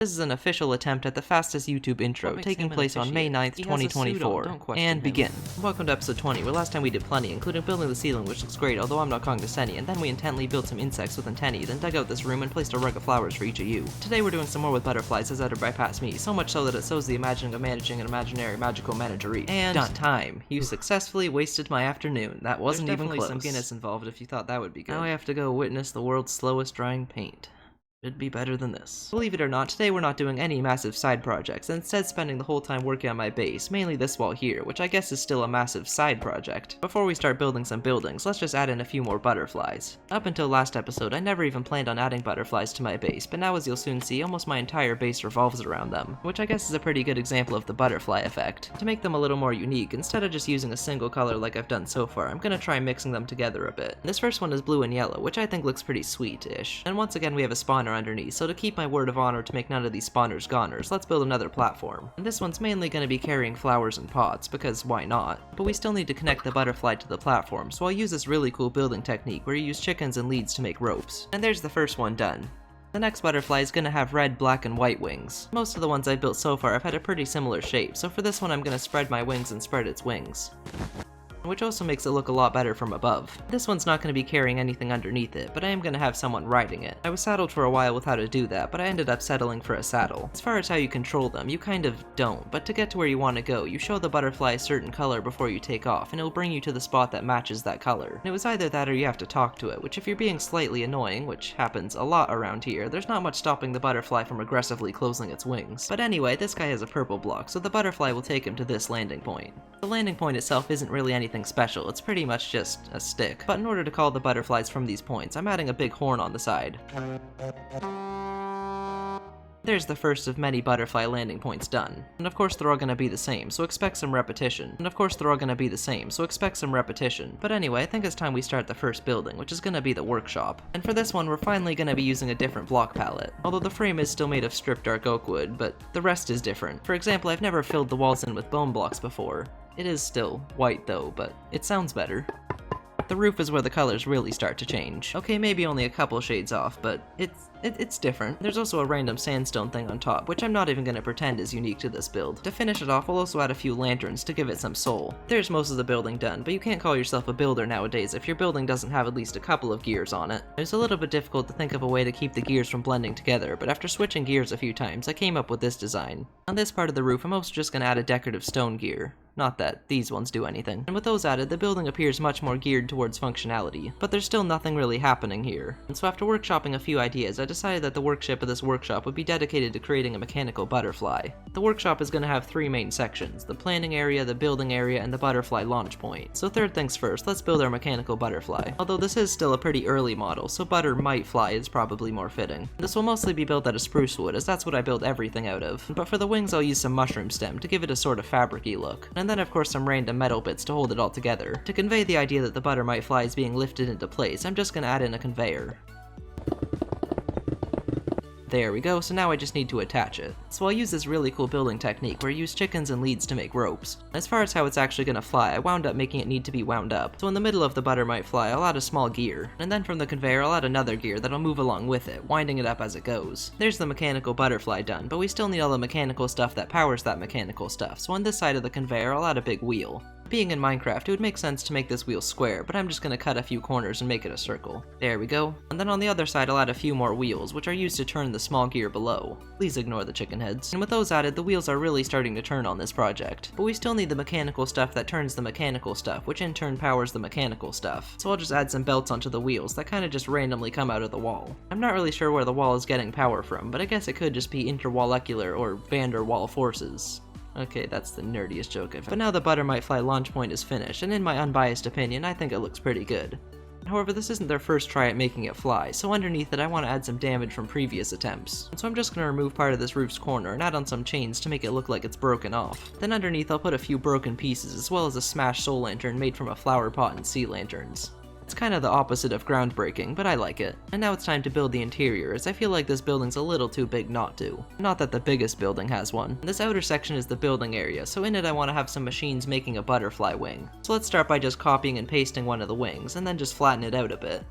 This is an official attempt at the fastest YouTube intro, taking place on May 9th, 2024. And begin. Welcome to episode 20, where last time we did plenty, including building the ceiling, which looks great, although I'm not condescending, and then we intently built some insects with antennae, then dug out this room and placed a rug of flowers for each of you. Today we're doing some more with butterflies as uttered by past me, so much so that it sows the imagining of managing an imaginary magical menagerie. And done. Time. You successfully wasted my afternoon. That wasn't even close. There's definitely some Guinness involved if you thought that would be good. Now I have to go witness the world's slowest drying paint. It'd be better than this. Believe it or not, today we're not doing any massive side projects, and instead spending the whole time working on my base, mainly this wall here, which I guess is still a massive side project. Before we start building some buildings, let's just add in a few more butterflies. Up until last episode, I never even planned on adding butterflies to my base, but now as you'll soon see, almost my entire base revolves around them, which I guess is a pretty good example of the butterfly effect. To make them a little more unique, instead of just using a single color like I've done so far, I'm gonna try mixing them together a bit. This first one is blue and yellow, which I think looks pretty sweet-ish. And once again we have a spawner underneath, so to keep my word of honor to make none of these spawners goners, let's build another platform. And this one's mainly going to be carrying flowers and pots, because why not? But we still need to connect the butterfly to the platform, so I'll use this really cool building technique where you use chickens and leads to make ropes. And there's the first one done. The next butterfly is going to have red, black, and white wings. Most of the ones I've built so far have had a pretty similar shape, so for this one I'm going to spread my wings and spread its wings, which also makes it look a lot better from above. This one's not going to be carrying anything underneath it, but I am going to have someone riding it. I was saddled for a while with how to do that, but I ended up settling for a saddle. As far as how you control them, you kind of don't, but to get to where you want to go, you show the butterfly a certain color before you take off, and it'll bring you to the spot that matches that color. And it was either that or you have to talk to it, which if you're being slightly annoying, which happens a lot around here, there's not much stopping the butterfly from aggressively closing its wings. But anyway, this guy has a purple block, so the butterfly will take him to this landing point. The landing point itself isn't really anything special, it's pretty much just a stick. But in order to call the butterflies from these points, I'm adding a big horn on the side. There's the first of many butterfly landing points done. And of course they're all gonna be the same, so expect some repetition. But anyway, I think it's time we start the first building, which is gonna be the workshop. And for this one, we're finally gonna be using a different block palette. Although the frame is still made of stripped dark oak wood, but the rest is different. For example, I've never filled the walls in with bone blocks before. It is still white though, but it sounds better. The roof is where the colors really start to change. Okay, maybe only a couple shades off, but it's different. There's also a random sandstone thing on top, which I'm not even gonna pretend is unique to this build. To finish it off, we'll also add a few lanterns to give it some soul. There's most of the building done, but you can't call yourself a builder nowadays if your building doesn't have at least a couple of gears on it. It was a little bit difficult to think of a way to keep the gears from blending together, but after switching gears a few times, I came up with this design. On this part of the roof, I'm also just gonna add a decorative stone gear. Not that these ones do anything. And with those added, the building appears much more geared towards functionality, but there's still nothing really happening here. And so after workshopping a few ideas, I decided that the workshop of this workshop would be dedicated to creating a mechanical butterfly. The workshop is going to have three main sections: the planning area, the building area, and the butterfly launch point. So third things first, let's build our mechanical butterfly. Although this is still a pretty early model, so butter might fly is probably more fitting. This will mostly be built out of spruce wood, as that's what I built everything out of. But for the wings I'll use some mushroom stem to give it a sort of fabric-y look. And then of course some random metal bits to hold it all together. To convey the idea that the butter might fly is being lifted into place, I'm just gonna add in a conveyor. There we go, so now I just need to attach it. So I'll use this really cool building technique where I use chickens and leads to make ropes. As far as how it's actually gonna fly, I wound up making it need to be wound up. So in the middle of the butter might fly, I'll add a small gear. And then from the conveyor, I'll add another gear that'll move along with it, winding it up as it goes. There's the mechanical butterfly done, but we still need all the mechanical stuff that powers that mechanical stuff. So on this side of the conveyor, I'll add a big wheel. Being in Minecraft, it would make sense to make this wheel square, but I'm just gonna cut a few corners and make it a circle. There we go. And then on the other side I'll add a few more wheels, which are used to turn the small gear below. Please ignore the chicken heads. And with those added, the wheels are really starting to turn on this project. But we still need the mechanical stuff that turns the mechanical stuff, which in turn powers the mechanical stuff. So I'll just add some belts onto the wheels that kinda just randomly come out of the wall. I'm not really sure where the wall is getting power from, but I guess it could just be interwallecular or van der Waal forces. Okay, that's the nerdiest joke I've had. But now the butter might fly launch point is finished, and in my unbiased opinion, I think it looks pretty good. However, this isn't their first try at making it fly, so underneath it I want to add some damage from previous attempts. And so I'm just going to remove part of this roof's corner and add on some chains to make it look like it's broken off. Then underneath I'll put a few broken pieces as well as a smashed soul lantern made from a flower pot and sea lanterns. It's kind of the opposite of groundbreaking, but I like it. And now it's time to build the interior, as I feel like this building's a little too big not to. Not that the biggest building has one. This outer section is the building area, so in it I want to have some machines making a butterfly wing. So let's start by just copying and pasting one of the wings, and then just flatten it out a bit.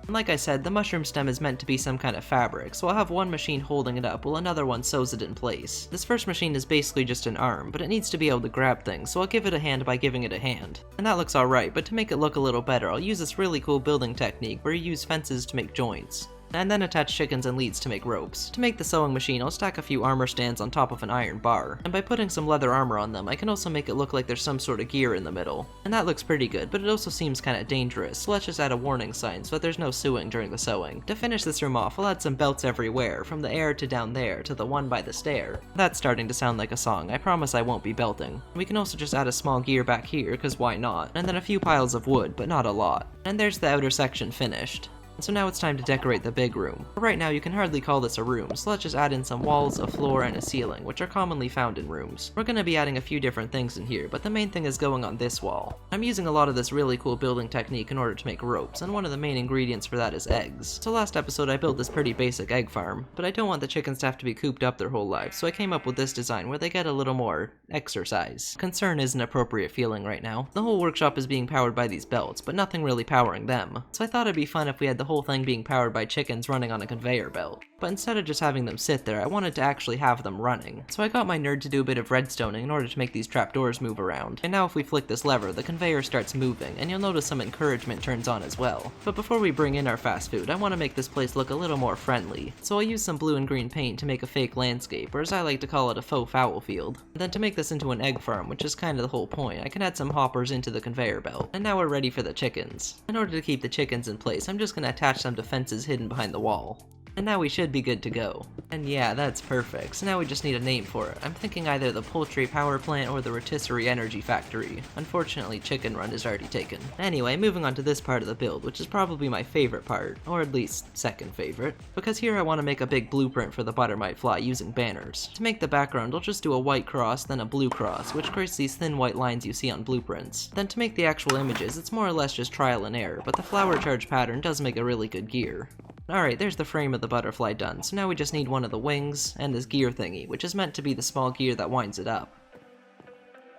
And like I said, the mushroom stem is meant to be some kind of fabric, so I'll have one machine holding it up while another one sews it in place. This first machine is basically just an arm, but it needs to be able to grab things, so I'll give it a hand by giving it a hand. And that looks alright, but to make it look a little better, I'll use this really cool building technique where you use fences to make joints, and then attach chickens and leads to make ropes. To make the sewing machine, I'll stack a few armor stands on top of an iron bar, and by putting some leather armor on them, I can also make it look like there's some sort of gear in the middle. And that looks pretty good, but it also seems kinda dangerous, so let's just add a warning sign so that there's no sewing during the sewing. To finish this room off, I'll add some belts everywhere, from the air to down there to the one by the stair. That's starting to sound like a song, I promise I won't be belting. We can also just add a small gear back here, cause why not, and then a few piles of wood, but not a lot. And there's the outer section finished. So now it's time to decorate the big room. But right now you can hardly call this a room, so let's just add in some walls, a floor, and a ceiling, which are commonly found in rooms. We're gonna be adding a few different things in here, but the main thing is going on this wall. I'm using a lot of this really cool building technique in order to make ropes, and one of the main ingredients for that is eggs. So last episode I built this pretty basic egg farm, but I don't want the chickens to have to be cooped up their whole lives, so I came up with this design where they get a little more exercise. Concern is an appropriate feeling right now. The whole workshop is being powered by these belts, but nothing really powering them. So I thought it'd be fun if we had the whole thing being powered by chickens running on a conveyor belt. But instead of just having them sit there, I wanted to actually have them running. So I got my nerd to do a bit of redstoning in order to make these trapdoors move around. And now if we flick this lever, the conveyor starts moving, and you'll notice some encouragement turns on as well. But before we bring in our fast food, I want to make this place look a little more friendly. So I'll use some blue and green paint to make a fake landscape, or as I like to call it, a faux foul field. And then to make this into an egg farm, which is kind of the whole point, I can add some hoppers into the conveyor belt. And now we're ready for the chickens. In order to keep the chickens in place, I'm just going to attach them to fences hidden behind the wall. And now we should be good to go. And yeah, that's perfect, so now we just need a name for it. I'm thinking either the poultry power plant or the rotisserie energy factory. Unfortunately, Chicken Run is already taken. Anyway, moving on to this part of the build, which is probably my favorite part, or at least second favorite, because here I want to make a big blueprint for the butter might fly using banners. To make the background, I'll just do a white cross, then a blue cross, which creates these thin white lines you see on blueprints. Then to make the actual images, it's more or less just trial and error, but the flower charge pattern does make a really good gear. Alright, there's the frame of the butterfly done, so now we just need one of the wings, and this gear thingy, which is meant to be the small gear that winds it up.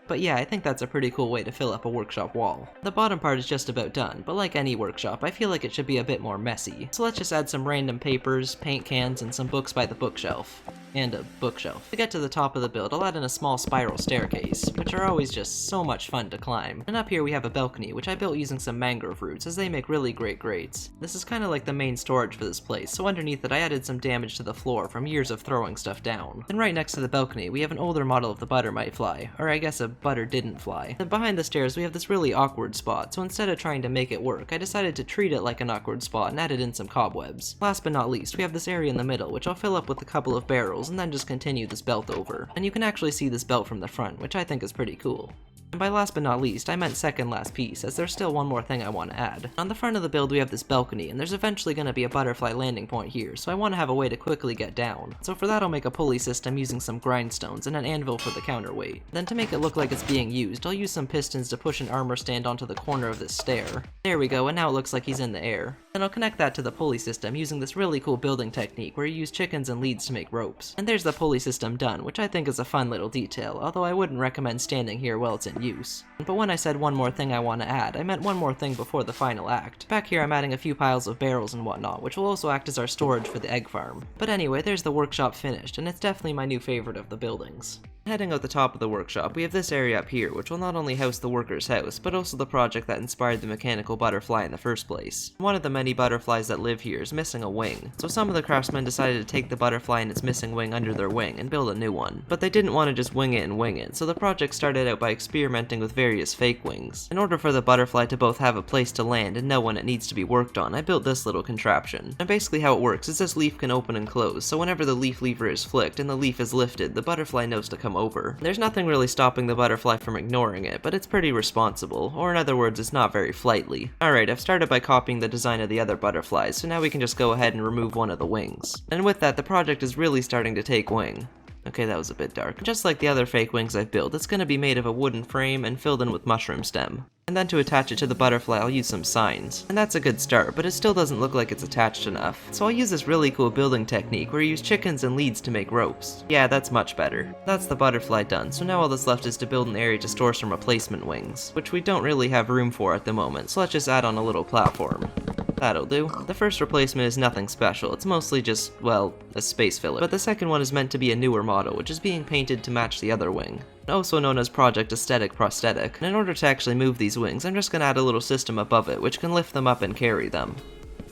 But yeah, I think that's a pretty cool way to fill up a workshop wall. The bottom part is just about done, but like any workshop, I feel like it should be a bit more messy. So let's just add some random papers, paint cans, and some books by the bookshelf. And a bookshelf. To get to the top of the build, I'll add in a small spiral staircase, which are always just so much fun to climb. And up here we have a balcony, which I built using some mangrove roots, as they make really great grates. This is kind of like the main storage for this place, so underneath it I added some damage to the floor from years of throwing stuff down. Then right next to the balcony, we have an older model of the butter might fly, or I guess a butter didn't fly. Then behind the stairs we have this really awkward spot, so instead of trying to make it work, I decided to treat it like an awkward spot and added in some cobwebs. Last but not least, we have this area in the middle, which I'll fill up with a couple of barrels and then just continue this belt over. And you can actually see this belt from the front, which I think is pretty cool. And by last but not least, I meant second last piece, as there's still one more thing I want to add. On the front of the build we have this balcony, and there's eventually going to be a butterfly landing point here, so I want to have a way to quickly get down. So for that I'll make a pulley system using some grindstones and an anvil for the counterweight. Then to make it look like it's being used, I'll use some pistons to push an armor stand onto the corner of this stair. There we go, and now it looks like he's in the air. Then I'll connect that to the pulley system using this really cool building technique where you use chickens and leads to make ropes. And there's the pulley system done, which I think is a fun little detail, although I wouldn't recommend standing here while it's in use. But when I said one more thing I want to add, I meant one more thing before the final act. Back here I'm adding a few piles of barrels and whatnot, which will also act as our storage for the egg farm. But anyway, there's the workshop finished, and it's definitely my new favorite of the buildings. Heading out the top of the workshop, we have this area up here, which will not only house the worker's house, but also the project that inspired the mechanical butterfly in the first place. One of the many butterflies that live here is missing a wing, so some of the craftsmen decided to take the butterfly and its missing wing under their wing and build a new one. But they didn't want to just wing it, so the project started out by experimenting with various fake wings. In order for the butterfly to both have a place to land and know when it needs to be worked on, I built this little contraption. And basically how it works is this leaf can open and close, so whenever the leaf lever is flicked and the leaf is lifted, the butterfly knows to come over. There's nothing really stopping the butterfly from ignoring it, but it's pretty responsible, or in other words, it's not very flightly. Alright, I've started by copying the design of the other butterflies, so now we can just go ahead and remove one of the wings. And with that, the project is really starting to take wing. Okay, that was a bit dark. Just like the other fake wings I've built, it's going to be made of a wooden frame and filled in with mushroom stem. And then to attach it to the butterfly, I'll use some signs. And that's a good start, but it still doesn't look like it's attached enough. So I'll use this really cool building technique where you use chickens and leads to make ropes. Yeah, that's much better. That's the butterfly done, so now all that's left is to build an area to store some replacement wings, which we don't really have room for at the moment, so let's just add on a little platform. That'll do. The first replacement is nothing special, it's mostly just, well, a space filler. But the second one is meant to be a newer model, which is being painted to match the other wing, also known as Project Aesthetic Prosthetic. And in order to actually move these wings, I'm just gonna add a little system above it, which can lift them up and carry them.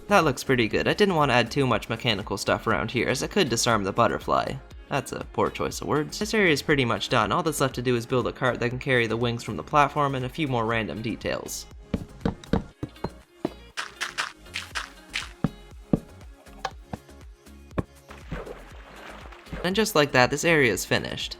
That looks pretty good. I didn't want to add too much mechanical stuff around here, as it could disarm the butterfly. That's a poor choice of words. This area is pretty much done. All that's left to do is build a cart that can carry the wings from the platform and a few more random details. And just like that, this area is finished.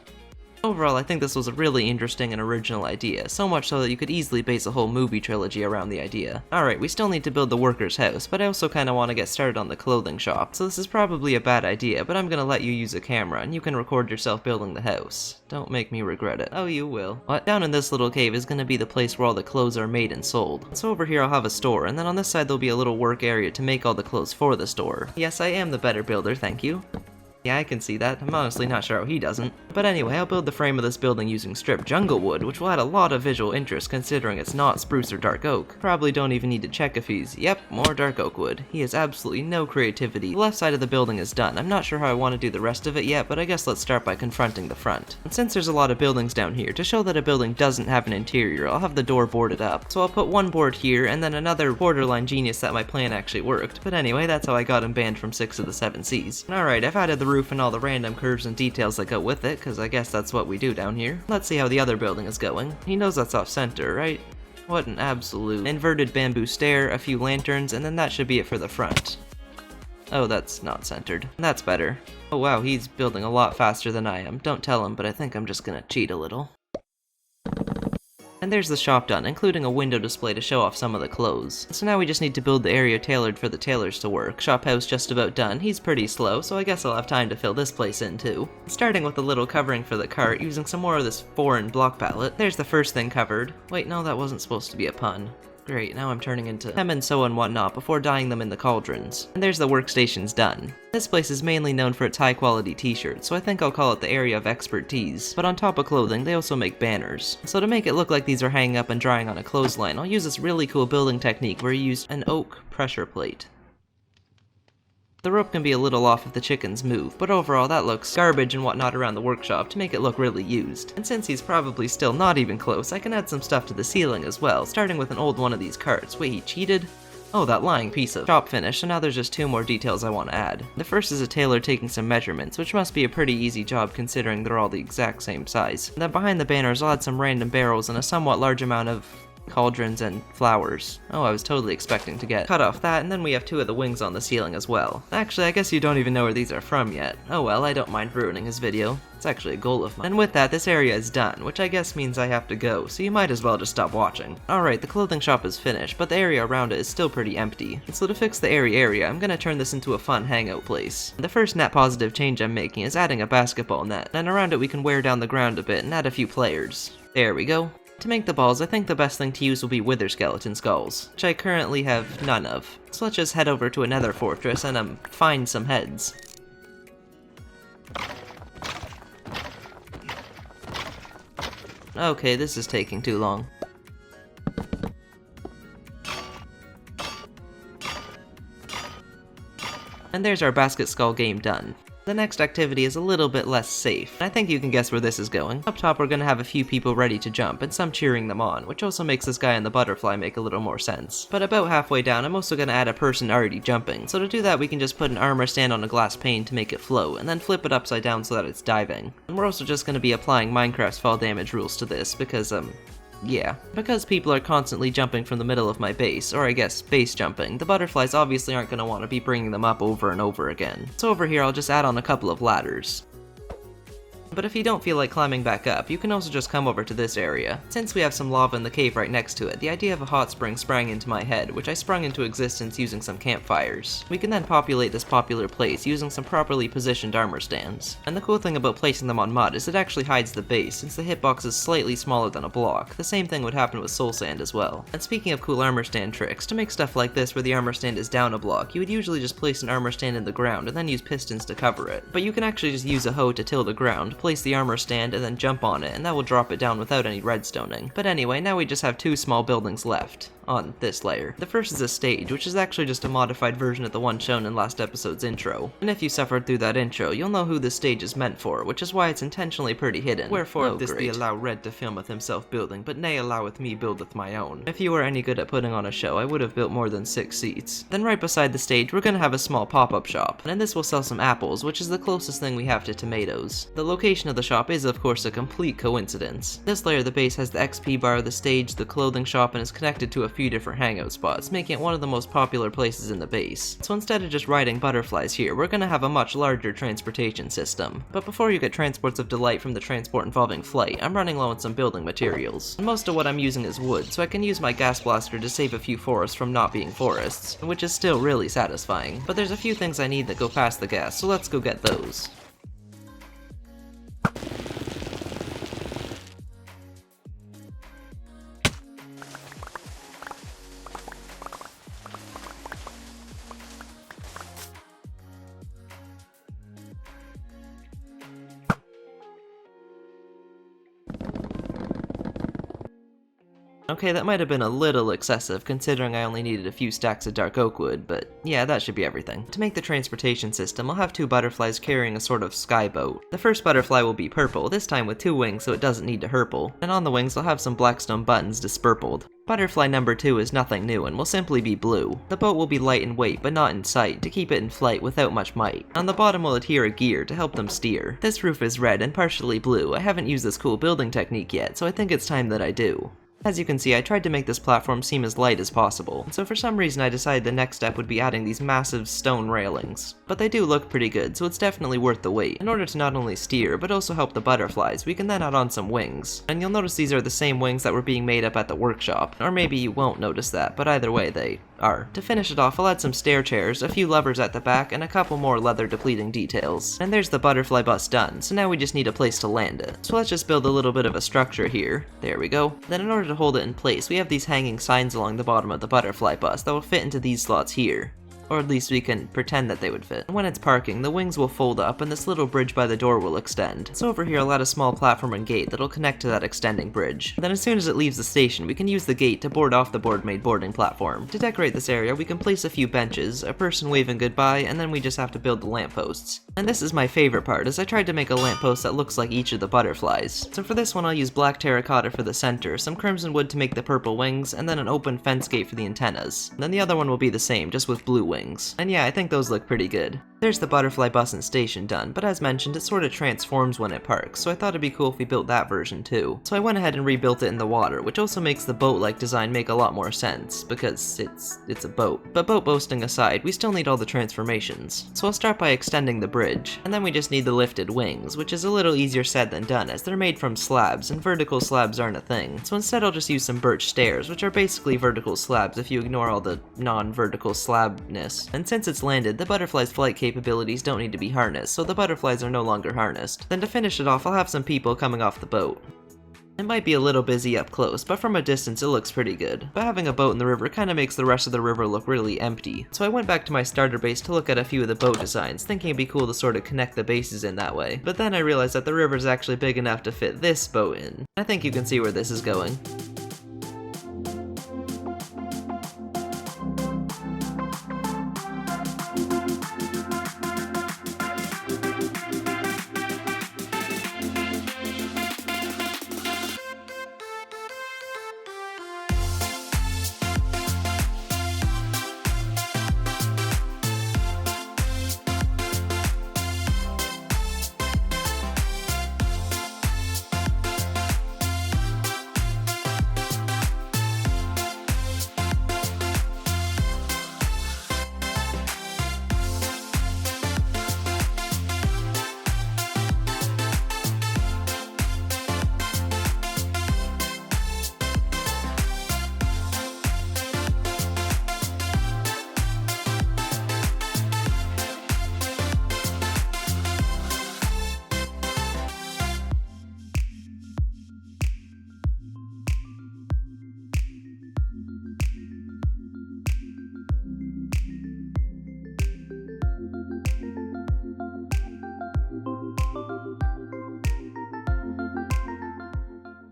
Overall, I think this was a really interesting and original idea, so much so that you could easily base a whole movie trilogy around the idea. Alright, we still need to build the worker's house, but I also kinda want to get started on the clothing shop, so this is probably a bad idea, but I'm gonna let you use a camera, and you can record yourself building the house. Don't make me regret it. Oh, you will. What? Down in this little cave is gonna be the place where all the clothes are made and sold. So over here I'll have a store, and then on this side there'll be a little work area to make all the clothes for the store. Yes, I am the better builder, thank you. Yeah, I can see that. I'm honestly not sure how he doesn't. But anyway, I'll build the frame of this building using stripped jungle wood, which will add a lot of visual interest considering it's not spruce or dark oak. Probably don't even need to check if he's, yep, more dark oak wood. He has absolutely no creativity. The left side of the building is done. I'm not sure how I want to do the rest of it yet, but I guess let's start by confronting the front. And since there's a lot of buildings down here, to show that a building doesn't have an interior, I'll have the door boarded up. So I'll put one board here, and then another borderline genius that my plan actually worked. But anyway, that's how I got him banned from 6 of the 7 seas. Alright, I've added the roof and all the random curves and details that go with it, because I guess that's what we do down here. Let's see how the other building is going. He knows that's off center, right? What an absolute inverted bamboo stair, a few lanterns, and then that should be it for the front. Oh, that's not centered. That's better. Oh wow, he's building a lot faster than I am. Don't tell him, but I think I'm just gonna cheat a little. And there's the shop done, including a window display to show off some of the clothes. So now we just need to build the area tailored for the tailors to work. Shop house just about done. He's pretty slow, so I guess I'll have time to fill this place in too. Starting with a little covering for the cart, using some more of this foreign block palette. There's the first thing covered. Wait, no, that wasn't supposed to be a pun. Great, now I'm turning into them and so and whatnot before dyeing them in the cauldrons. And there's the workstations done. This place is mainly known for its high quality t-shirts, so I think I'll call it the area of expertise. But on top of clothing, they also make banners. So to make it look like these are hanging up and drying on a clothesline, I'll use this really cool building technique where you use an oak pressure plate. The rope can be a little off if the chickens move, but overall that looks garbage and whatnot around the workshop to make it look really used. And since he's probably still not even close, I can add some stuff to the ceiling as well, starting with an old one of these carts. Wait, he cheated? Oh, that lying piece of shop finish, so now there's just 2 more details I want to add. The first is a tailor taking some measurements, which must be a pretty easy job considering they're all the exact same size. And then behind the banners I'll add some random barrels and a somewhat large amount of cauldrons and flowers. Oh, I was totally expecting to get cut off that, and then we have 2 of the wings on the ceiling as well. Actually, I guess you don't even know where these are from yet. Oh well, I don't mind ruining his video. It's actually a goal of mine. And with that, this area is done, which I guess means I have to go, so you might as well just stop watching. Alright, the clothing shop is finished, but the area around it is still pretty empty. And so to fix the area, I'm gonna turn this into a fun hangout place. The first net positive change I'm making is adding a basketball net, and around it we can wear down the ground a bit and add a few players. There we go. To make the balls, I think the best thing to use will be wither skeleton skulls, which I currently have none of. So let's just head over to a nether fortress and find some heads. Okay, this is taking too long. And there's our basket skull game done. The next activity is a little bit less safe. I think you can guess where this is going. Up top we're gonna have a few people ready to jump, and some cheering them on, which also makes this guy on the butterfly make a little more sense. But about halfway down I'm also gonna add a person already jumping, so to do that we can just put an armor stand on a glass pane to make it flow, and then flip it upside down so that it's diving. And we're also just gonna be applying Minecraft's fall damage rules to this, because yeah. Because people are constantly jumping from the middle of my base, or I guess base jumping, the butterflies obviously aren't going to want to be bringing them up over and over again. So over here I'll just add on a couple of ladders. But if you don't feel like climbing back up, you can also just come over to this area. Since we have some lava in the cave right next to it, the idea of a hot spring sprang into my head, which I sprung into existence using some campfires. We can then populate this popular place using some properly positioned armor stands. And the cool thing about placing them on mud is it actually hides the base, since the hitbox is slightly smaller than a block. The same thing would happen with soul sand as well. And speaking of cool armor stand tricks, to make stuff like this where the armor stand is down a block, you would usually just place an armor stand in the ground and then use pistons to cover it. But you can actually just use a hoe to till the ground, place the armor stand, and then jump on it, and that will drop it down without any redstoning. But anyway, now we just have 2 small buildings left. on this layer. The first is a stage, which is actually just a modified version of the one shown in last episode's intro. And if you suffered through that intro, you'll know who this stage is meant for, which is why it's intentionally pretty hidden. Wherefore this thee allow Red to filmeth himself building, but nay alloweth me buildeth my own. If you were any good at putting on a show, I would have built more than 6 seats. Then right beside the stage, we're gonna have a small pop-up shop, and in this we'll sell some apples, which is the closest thing we have to tomatoes. The location of the shop is of course a complete coincidence. This layer of the base has the XP bar, the stage, the clothing shop, and is connected to a few different hangout spots, making it one of the most popular places in the base. So instead of just riding butterflies here, we're gonna have a much larger transportation system. But before you get transports of delight from the transport involving flight, I'm running low on some building materials. And most of what I'm using is wood, so I can use my gas blaster to save a few forests from not being forests, which is still really satisfying. But there's a few things I need that go past the gas, so let's go get those. Okay, that might have been a little excessive considering I only needed a few stacks of dark oak wood, but yeah, that should be everything. To make the transportation system, I'll have 2 butterflies carrying a sort of sky boat. The first butterfly will be purple, this time with 2 wings so it doesn't need to hurple, and on the wings I'll have some blackstone buttons dispurpled. Butterfly number 2 is nothing new and will simply be blue. The boat will be light in weight but not in sight to keep it in flight without much might. On the bottom will adhere a gear to help them steer. This roof is red and partially blue. I haven't used this cool building technique yet, so I think it's time that I do. As you can see, I tried to make this platform seem as light as possible, so for some reason I decided the next step would be adding these massive stone railings. But they do look pretty good, so it's definitely worth the wait. In order to not only steer, but also help the butterflies, we can then add on some wings. And you'll notice these are the same wings that were being made up at the workshop, or maybe you won't notice that, but either way they are. To finish it off, I'll add some stair chairs, a few levers at the back, and a couple more leather depleting details. And there's the butterfly bus done, so now we just need a place to land it. So let's just build a little bit of a structure here. There we go. Then in order to hold it in place, we have these hanging signs along the bottom of the butterfly bus that will fit into these slots here. Or at least we can pretend that they would fit. When it's parking, the wings will fold up and this little bridge by the door will extend. So over here I'll add a small platform and gate that'll connect to that extending bridge. Then as soon as it leaves the station, we can use the gate to board off the board-made boarding platform. To decorate this area, we can place a few benches, a person waving goodbye, and then we just have to build the lampposts. And this is my favorite part, as I tried to make a lamppost that looks like each of the butterflies. So for this one I'll use black terracotta for the center, some crimson wood to make the purple wings, and then an open fence gate for the antennas. Then the other one will be the same, just with blue wings. And yeah, I think those look pretty good. There's the butterfly bus and station done, but as mentioned, it sort of transforms when it parks, so I thought it'd be cool if we built that version too. So I went ahead and rebuilt it in the water, which also makes the boat-like design make a lot more sense, because it's a boat. But boat boasting aside, we still need all the transformations. So I'll start by extending the bridge, and then we just need the lifted wings, which is a little easier said than done as they're made from slabs, and vertical slabs aren't a thing. So instead I'll just use some birch stairs, which are basically vertical slabs if you ignore all the non-vertical slabness. And since it's landed, the butterfly's flight capabilities don't need to be harnessed, so the butterflies are no longer harnessed. Then to finish it off, I'll have some people coming off the boat. It might be a little busy up close, but from a distance it looks pretty good. But having a boat in the river kinda makes the rest of the river look really empty. So I went back to my starter base to look at a few of the boat designs, thinking it'd be cool to sort of connect the bases in that way. But then I realized that the river's actually big enough to fit this boat in. I think you can see where this is going.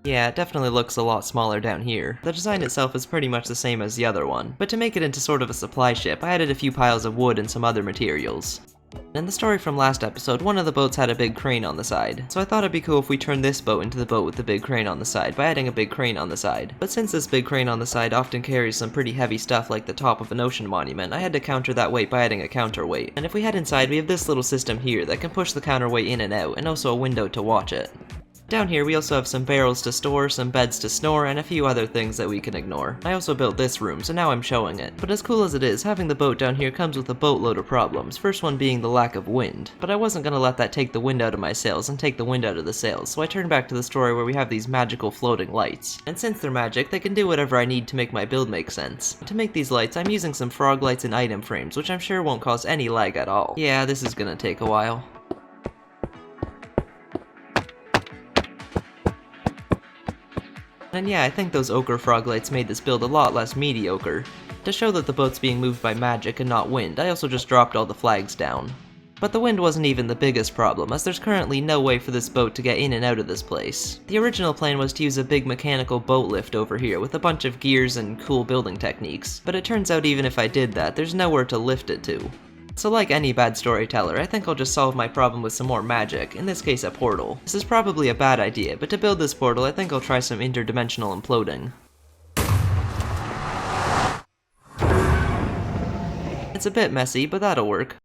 Yeah, it definitely looks a lot smaller down here. The design itself is pretty much the same as the other one, but to make it into sort of a supply ship, I added a few piles of wood and some other materials. In the story from last episode, one of the boats had a big crane on the side, so I thought it'd be cool if we turned this boat into the boat with the big crane on the side by adding a big crane on the side. But since this big crane on the side often carries some pretty heavy stuff like the top of an ocean monument, I had to counter that weight by adding a counterweight. And if we head inside, we have this little system here that can push the counterweight in and out, and also a window to watch it. Down here we also have some barrels to store, some beds to snore, and a few other things that we can ignore. I also built this room, so now I'm showing it. But as cool as it is, having the boat down here comes with a boatload of problems, first one being the lack of wind. But I wasn't gonna let that take the wind out of my sails and take the wind out of the sails, so I turned back to the story where we have these magical floating lights. And since they're magic, they can do whatever I need to make my build make sense. To make these lights, I'm using some frog lights and item frames, which I'm sure won't cause any lag at all. Yeah, this is gonna take a while. And yeah, I think those ochre frog lights made this build a lot less mediocre. To show that the boat's being moved by magic and not wind, I also just dropped all the flags down. But the wind wasn't even the biggest problem, as there's currently no way for this boat to get in and out of this place. The original plan was to use a big mechanical boat lift over here with a bunch of gears and cool building techniques, but it turns out even if I did that, there's nowhere to lift it to. So like any bad storyteller, I think I'll just solve my problem with some more magic, in this case a portal. This is probably a bad idea, but to build this portal I think I'll try some interdimensional imploding. It's a bit messy, but that'll work.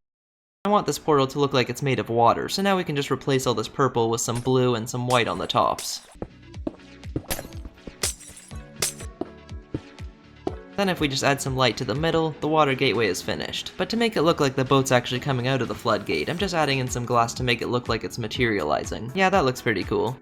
I want this portal to look like it's made of water, so now we can just replace all this purple with some blue and some white on the tops. Then if we just add some light to the middle, the water gateway is finished. But to make it look like the boat's actually coming out of the floodgate, I'm just adding in some glass to make it look like it's materializing. Yeah, that looks pretty cool.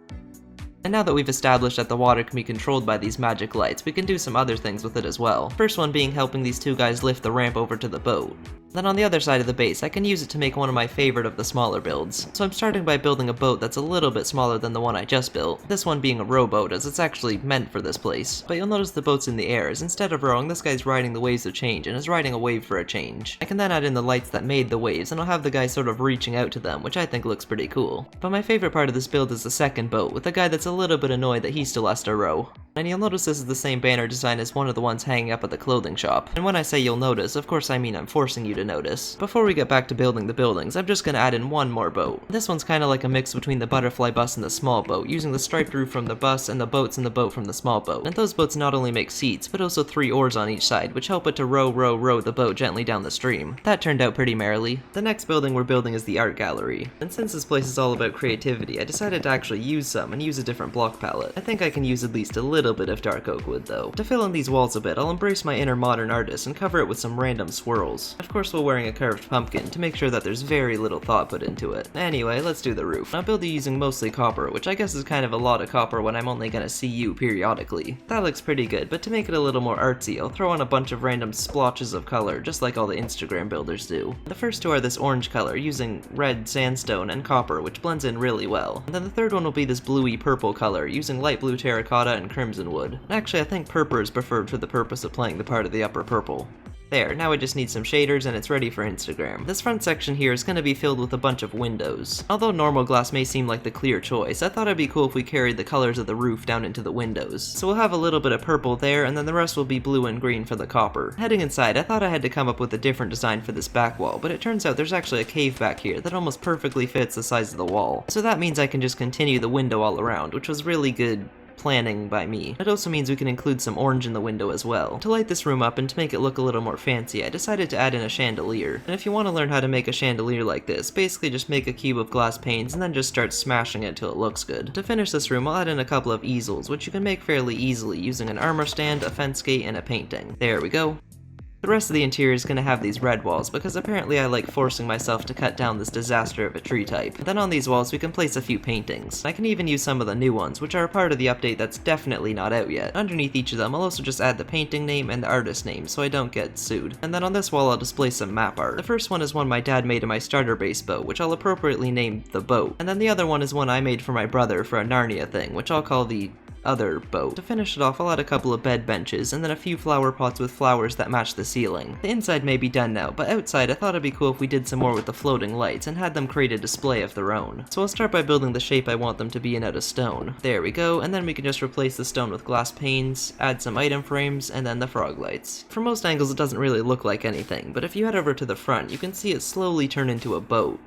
And now that we've established that the water can be controlled by these magic lights, we can do some other things with it as well. First one being helping these two guys lift the ramp over to the boat. Then on the other side of the base, I can use it to make one of my favorite of the smaller builds. So I'm starting by building a boat that's a little bit smaller than the one I just built, this one being a rowboat as it's actually meant for this place. But you'll notice the boat's in the air, as instead of rowing, this guy's riding the waves of change and is riding a wave for a change. I can then add in the lights that made the waves, and I'll have the guy sort of reaching out to them, which I think looks pretty cool. But my favorite part of this build is the second boat, with the guy that's a little bit annoyed that he still has to row. And you'll notice this is the same banner design as one of the ones hanging up at the clothing shop. And when I say you'll notice, of course I mean I'm forcing you to notice. Before we get back to building the buildings, I'm just gonna add in one more boat. This one's kinda like a mix between the butterfly bus and the small boat, using the striped roof from the bus and the boats in the boat from the small boat. And those boats not only make seats, but also 3 oars on each side, which help it to row the boat gently down the stream. That turned out pretty merrily. The next building we're building is the art gallery. And since this place is all about creativity, I decided to actually use some and use a different block palette. I think I can use at least a little bit of dark oak wood though. To fill in these walls a bit, I'll embrace my inner modern artist and cover it with some random swirls. Of course while wearing a curved pumpkin to make sure that there's very little thought put into it. Anyway, let's do the roof. I'll build it using mostly copper, which I guess is kind of a lot of copper when I'm only gonna see you periodically. That looks pretty good, but to make it a little more artsy, I'll throw on a bunch of random splotches of color, just like all the Instagram builders do. The first two are this orange color, using red sandstone and copper, which blends in really well. And then the third one will be this bluey purple color, using light blue terracotta and crimson wood. And actually I think purple is preferred for the purpose of playing the part of the upper purple. There, now I just need some shaders and it's ready for Instagram. This front section here is going to be filled with a bunch of windows. Although normal glass may seem like the clear choice, I thought it'd be cool if we carried the colors of the roof down into the windows. So we'll have a little bit of purple there, and then the rest will be blue and green for the copper. Heading inside, I thought I had to come up with a different design for this back wall, but it turns out there's actually a cave back here that almost perfectly fits the size of the wall. So that means I can just continue the window all around, which was really good planning by me. It also means we can include some orange in the window as well. To light this room up and to make it look a little more fancy, I decided to add in a chandelier. And if you want to learn how to make a chandelier like this, basically just make a cube of glass panes and then just start smashing it till it looks good. To finish this room, I'll add in a couple of easels, which you can make fairly easily using an armor stand, a fence gate, and a painting. There we go. The rest of the interior is going to have these red walls, because apparently I like forcing myself to cut down this disaster of a tree type. Then on these walls we can place a few paintings. I can even use some of the new ones, which are a part of the update that's definitely not out yet. Underneath each of them I'll also just add the painting name and the artist name, so I don't get sued. And then on this wall I'll display some map art. The first one is one my dad made in my starter base boat, which I'll appropriately name the boat. And then the other one is one I made for my brother for a Narnia thing, which I'll call the other boat. To finish it off, I'll add a couple of bed benches, and then a few flower pots with flowers that match the ceiling. The inside may be done now, but outside I thought it'd be cool if we did some more with the floating lights and had them create a display of their own. So I'll start by building the shape I want them to be in out of stone. There we go, and then we can just replace the stone with glass panes, add some item frames, and then the frog lights. From most angles it doesn't really look like anything, but if you head over to the front, you can see it slowly turn into a boat.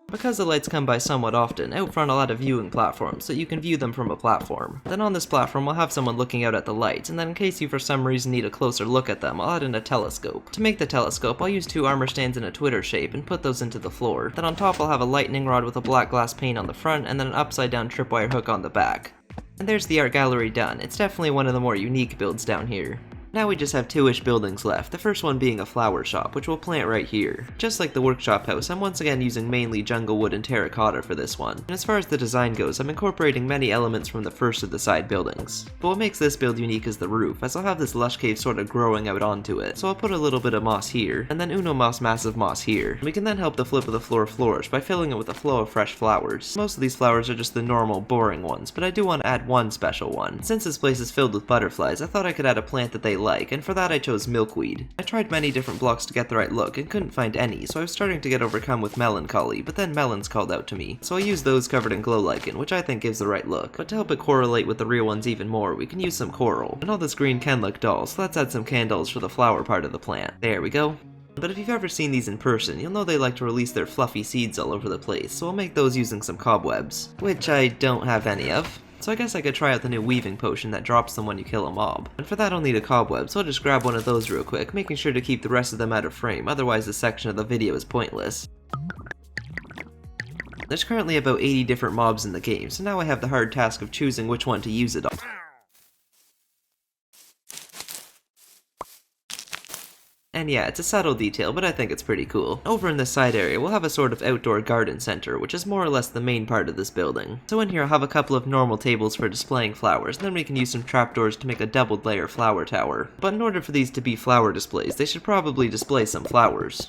Because the lights come by somewhat often, out front I'll add a viewing platform, so you can view them from a platform. Then on this platform we'll have someone looking out at the lights, and then in case you for some reason need a closer look at them, I'll add in a telescope. To make the telescope, I'll use 2 armor stands in a Twitter shape and put those into the floor. Then on top I'll have a lightning rod with a black glass pane on the front, and then an upside down tripwire hook on the back. And there's the art gallery done. It's definitely one of the more unique builds down here. Now we just have 2-ish buildings left, the first one being a flower shop, which we'll plant right here. Just like the workshop house, I'm once again using mainly jungle wood and terracotta for this one. And as far as the design goes, I'm incorporating many elements from the first of the side buildings. But what makes this build unique is the roof, as I'll have this lush cave sort of growing out onto it. So I'll put a little bit of moss here, and then Uno Moss massive moss here. We can then help the flip of the floor flourish by filling it with a flow of fresh flowers. Most of these flowers are just the normal, boring ones, but I do want to add one special one. Since this place is filled with butterflies, I thought I could add a plant that they like, and for that I chose milkweed. I tried many different blocks to get the right look and couldn't find any, so I was starting to get overcome with melancholy, but then melons called out to me. So I used those covered in glow lichen, which I think gives the right look. But to help it correlate with the real ones even more, we can use some coral. And all this green can look dull, so let's add some candles for the flower part of the plant. There we go. But if you've ever seen these in person, you'll know they like to release their fluffy seeds all over the place, so I'll make those using some cobwebs, which I don't have any of. So I guess I could try out the new weaving potion that drops them when you kill a mob. And for that I'll need a cobweb, so I'll just grab one of those real quick, making sure to keep the rest of them out of frame, otherwise this section of the video is pointless. There's currently about 80 different mobs in the game, so now I have the hard task of choosing which one to use it on. And yeah, it's a subtle detail, but I think it's pretty cool. Over in this side area, we'll have a sort of outdoor garden center, which is more or less the main part of this building. So in here I'll have a couple of normal tables for displaying flowers, and then we can use some trapdoors to make a doubled layer flower tower. But in order for these to be flower displays, they should probably display some flowers.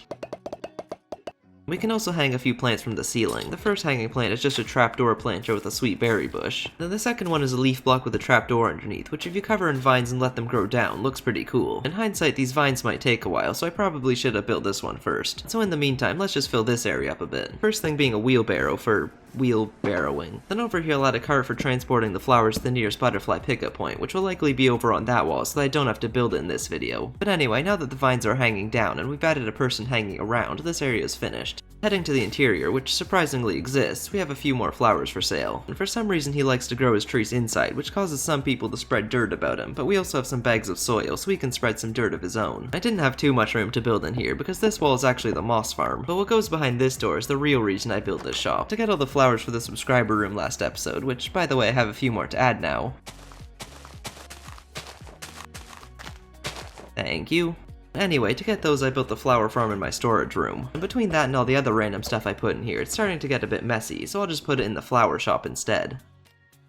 We can also hang a few plants from the ceiling. The first hanging plant is just a trapdoor planter with a sweet berry bush. Then the second one is a leaf block with a trapdoor underneath, which if you cover in vines and let them grow down, looks pretty cool. In hindsight, these vines might take a while, so I probably should have built this one first. So in the meantime, let's just fill this area up a bit. First thing being a wheelbarrow for wheelbarrowing. Then over here I'll add a cart for transporting the flowers to the nearest butterfly pickup point, which will likely be over on that wall so that I don't have to build it in this video. But anyway, now that the vines are hanging down and we've added a person hanging around, this area is finished. Heading to the interior, which surprisingly exists, we have a few more flowers for sale. And for some reason he likes to grow his trees inside, which causes some people to spread dirt about him, but we also have some bags of soil so he can spread some dirt of his own. I didn't have too much room to build in here because this wall is actually the moss farm, but what goes behind this door is the real reason I built this shop. To get all the flowers for the subscriber room last episode, which by the way I have a few more to add now. Thank you. Anyway, to get those I built the flower farm in my storage room. And between that and all the other random stuff I put in here, it's starting to get a bit messy, so I'll just put it in the flower shop instead.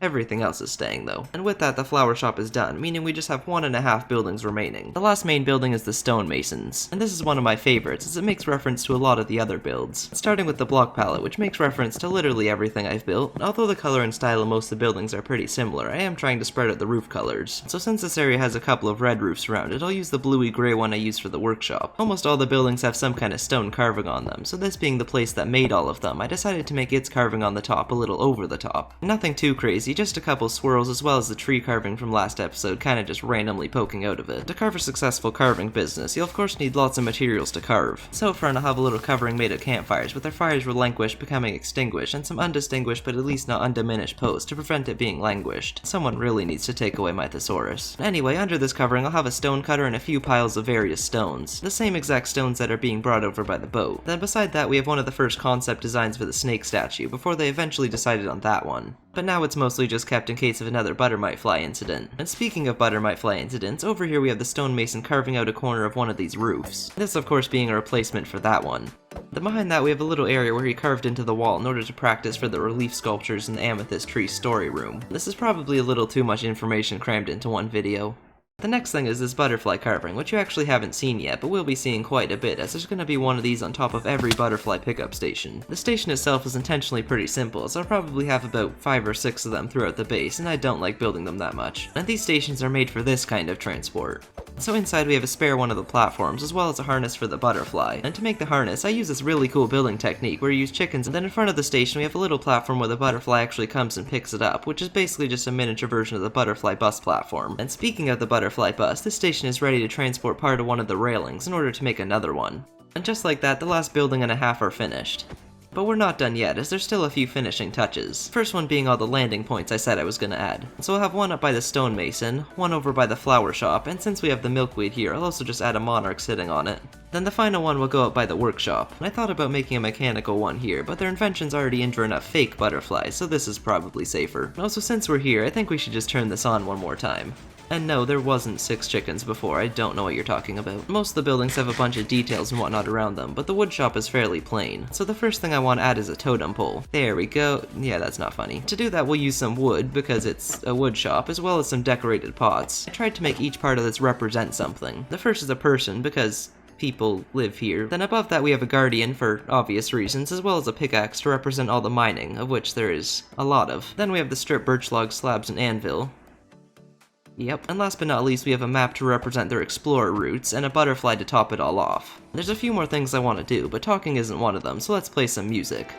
Everything else is staying though. And with that, the flower shop is done, meaning we just have 1.5 buildings remaining. The last main building is the Stonemasons, and this is one of my favorites as it makes reference to a lot of the other builds. Starting with the block palette, which makes reference to literally everything I've built. Although the color and style of most of the buildings are pretty similar, I am trying to spread out the roof colors. So since this area has a couple of red roofs around it, I'll use the bluey gray one I used for the workshop. Almost all the buildings have some kind of stone carving on them, so this being the place that made all of them, I decided to make its carving on the top a little over the top. Nothing too crazy, just a couple swirls as well as the tree carving from last episode kinda just randomly poking out of it. To carve a successful carving business, you'll of course need lots of materials to carve. So up front I'll have a little covering made of campfires with their fires relinquished becoming extinguished and some undistinguished but at least not undiminished posts to prevent it being languished. Someone really needs to take away my thesaurus. Anyway, under this covering I'll have a stone cutter and a few piles of various stones. The same exact stones that are being brought over by the boat. Then beside that we have one of the first concept designs for the snake statue before they eventually decided on that one. But now it's mostly just kept in case of another buttermite fly incident. And speaking of buttermite fly incidents, over here we have the stonemason carving out a corner of one of these roofs. This of course being a replacement for that one. Then behind that we have a little area where he carved into the wall in order to practice for the relief sculptures in the amethyst tree story room. This is probably a little too much information crammed into one video. The next thing is this butterfly carving, which you actually haven't seen yet, but we'll be seeing quite a bit, as there's going to be one of these on top of every butterfly pickup station. The station itself is intentionally pretty simple, so I'll probably have about 5 or 6 of them throughout the base, and I don't like building them that much. And these stations are made for this kind of transport. So inside we have a spare one of the platforms, as well as a harness for the butterfly. And to make the harness, I use this really cool building technique where you use chickens, and then in front of the station we have a little platform where the butterfly actually comes and picks it up, which is basically just a miniature version of the butterfly bus platform. And speaking of the butterfly bus, this station is ready to transport part of one of the railings in order to make another one. And just like that, the last building and a half are finished. But we're not done yet, as there's still a few finishing touches. First one being all the landing points I said I was gonna add. So I'll have one up by the Stonemason, one over by the Flower Shop, and since we have the milkweed here, I'll also just add a monarch sitting on it. Then the final one will go up by the workshop, and I thought about making a mechanical one here, but their inventions already injure enough fake butterflies, so this is probably safer. Also, since we're here, I think we should just turn this on one more time. And no, there wasn't 6 chickens before, I don't know what you're talking about. Most of the buildings have a bunch of details and whatnot around them, but the wood shop is fairly plain. So the first thing I want to add is a totem pole. There we go. Yeah, that's not funny. To do that, we'll use some wood, because it's a wood shop, as well as some decorated pots. I tried to make each part of this represent something. The first is a person, because people live here. Then above that we have a guardian for obvious reasons, as well as a pickaxe to represent all the mining, of which there is a lot of. Then we have the stripped birch log slabs and anvil. Yep, and last but not least we have a map to represent their explorer routes, and a butterfly to top it all off. There's a few more things I want to do, but talking isn't one of them, so let's play some music.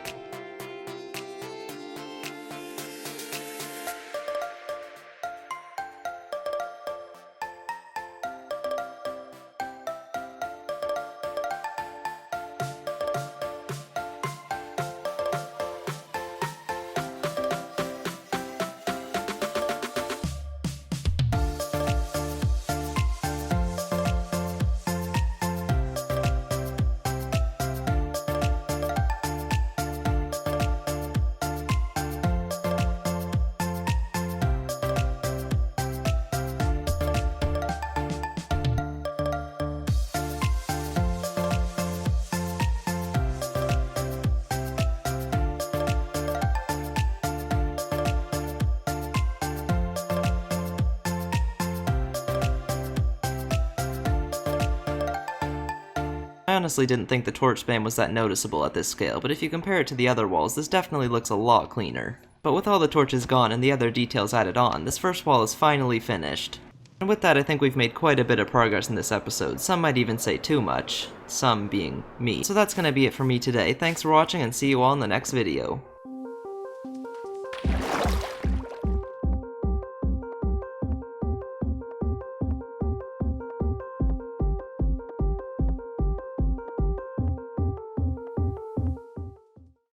I honestly didn't think the torch spam was that noticeable at this scale, but if you compare it to the other walls, this definitely looks a lot cleaner. But with all the torches gone and the other details added on, this first wall is finally finished. And with that, I think we've made quite a bit of progress in this episode, some might even say too much, some being me. So that's gonna be it for me today, thanks for watching and see you all in the next video.